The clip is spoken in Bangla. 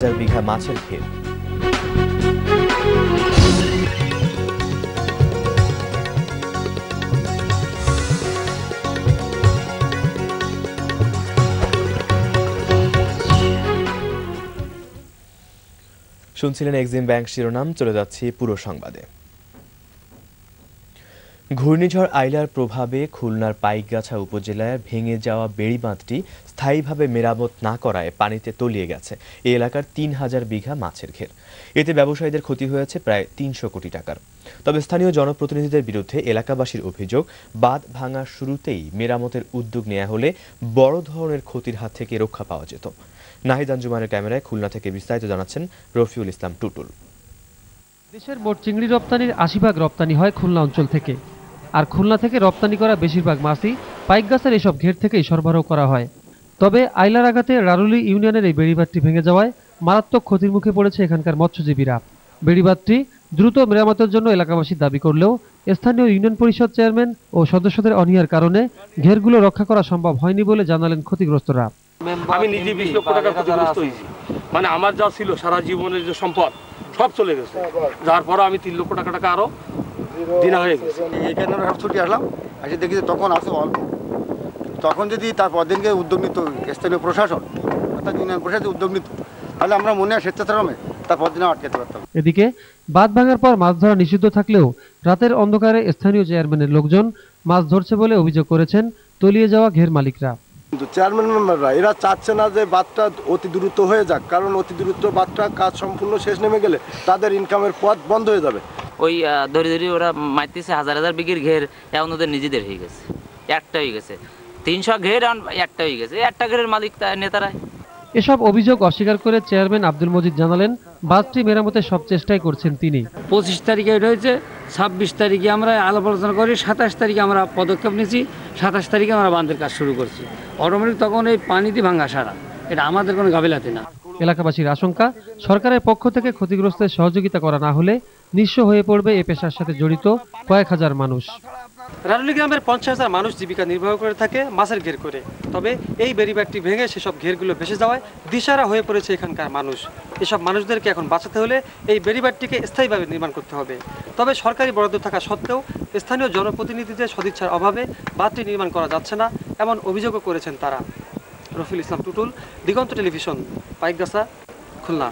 বিঘা মাছের ক্ষেত। শুনছিলেন এক্সিম ব্যাংক শিরোনাম, চলে যাচ্ছি পুরো সংবাদে। ঘূর্ণিঝড় আইলার প্রভাবে খুলনার পাইকগাছা উপজেলায় ভেঙে যাওয়া বেড়িবাঁধটি স্থায়ীভাবে মেরামত না করায় পানিতে তলিয়ে গেছে এই এলাকার ৩,০০০ বিঘা মাছের ঘের। এতে ব্যবসায়ীদের ক্ষতি হয়েছে প্রায় ৩০০ কোটি টাকার। তবে স্থানীয় জনপ্রতিনিধিদের বিরুদ্ধে এলাকাবাসীর অভিযোগ, বাঁধ ভাঙার শুরুতেই মেরামতের উদ্যোগ নেওয়া হলে বড় ধরনের ক্ষতির হাত থেকে রক্ষা পাওয়া যেত। নাহিদ আঞ্জুমানের ক্যামেরায় খুলনা থেকে বিস্তারিত জানাচ্ছেন রফিউল ইসলাম টুটুল। দেশের মোট চিংড়ি রপ্তানির ৮০% রপ্তানি হয় খুলনা অঞ্চল থেকে, আর খুলনা থেকে রপ্তানি করা বেশিরভাগ মাছই পাইকগাছার এসব ঘের থেকেই সরবরাহ করা হয়। তবে আইলার আঘাতে রারুলি ইউনিয়নের এই বেড়িবাঁধটি ভেঙে যাওয়ায় মারাত্মক ক্ষতির মুখে পড়েছে এখানকার মৎস্যজীবীরা। বেড়িবাঁধটি দ্রুত মেরামতের জন্য এলাকাবাসী দাবি করলেও স্থানীয় ইউনিয়ন পরিষদ চেয়ারম্যান ও সদস্যদের অনীহার কারণে ঘেরগুলো রক্ষা করা সম্ভব হয়নি বলে জানালেন ক্ষতিগ্রস্তরা। আমি নিজে ২০ লক্ষ টাকা ক্ষতিগ্রস্ত হয়েছি, মানে আমার যা ছিল সারা জীবনের যে সম্পদ সব চলে গেছে, যার পরে আমি ৩ লক্ষ টাকা আরো দিনা হয়ে গেছে। এখানে সব ছুটি আসলাম, আসে দেখি যে তখন আছে অল্প, তখন যদি তারপর দিনকে উদ্যোগ নিত স্থানীয় প্রশাসন অর্থাৎ ইউনিয়ন প্রশাসন উদ্যোগ নিত, তাহলে আমরা মনে হয় স্বেচ্ছাশ্রমে তারপর দিনে আটকাতে পারতাম। এদিকে বাঁধ ভাঙার পর মাছ ধরা নিষিদ্ধ থাকলেও রাতের অন্ধকারে স্থানীয় চেয়ারম্যানের লোকজন মাছ ধরছে বলে অভিযোগ করেছেন তলিয়ে যাওয়া ঘের মালিকরা। কিন্তু চেয়ারম্যান মেম্বাররা এরা চাচ্ছে না যে বাঁধটা অতি দ্রুত হয়ে যাক, কারণ অতি দ্রুত বাঁধটা কাজ সম্পূর্ণ শেষ নেমে গেলে তাদের ইনকামের পথ বন্ধ হয়ে যাবে। ওই ধরে ওরা মারতেছে হাজার বিঘির ঘের, এখন ওদের নিজেদের হয়ে গেছে, একটা হয়ে গেছে ৩০০ ঘের, একটা হয়ে গেছে, একটা ঘেরের মালিক নেতারা। এসব অভিযোগ অস্বীকার করে চেয়ারম্যান আব্দুল মজিদ জানালেন, বাঁধটি মেরামতের সব চেষ্টাই করছেন তিনি। ২৫ তারিখে এটা হয়েছে, ২৬ তারিখে আমরা আলাপ আলোচনা করি, ২৭ তারিখে আমরা পদক্ষেপ নিয়েছি, ২৭ তারিখে আমরা বাঁধের কাজ শুরু করছি। অটোমেটিক তখন এই পানিতে ভাঙা সারা, এটা আমাদের কোনো গাফিলতি না। এলাকাবাসীর আশঙ্কা, সরকারের পক্ষ থেকে ক্ষতিগ্রস্তের সহযোগিতা করা না হলে নিঃস্ব হয়ে পড়বে এ পেশার সাথে জড়িত কয়েক হাজার মানুষ। রারুলি গ্রামের ৫০,০০০ মানুষ জীবিকা নির্বাহ করে থাকে মাছের ঘের করে। তবে এই বেড়িবাঁধটি ভেঙে সেসব ঘেরগুলো ভেসে যাওয়ায় দিশারা হয়ে পড়েছে এখানকার মানুষ। এসব মানুষদেরকে এখন বাঁচাতে হলে এই বেড়িবাঁধটিকে স্থায়ীভাবে নির্মাণ করতে হবে। তবে সরকারি বরাদ্দ থাকা সত্ত্বেও স্থানীয় জনপ্রতিনিধিদের সদিচ্ছার অভাবে বাঁধটি নির্মাণ করা যাচ্ছে না, এমন অভিযোগও করেছেন তারা। রফিউল ইসলাম টুটুল, দিগন্ত টেলিভিশন, পাইকগাছা, খুলনা।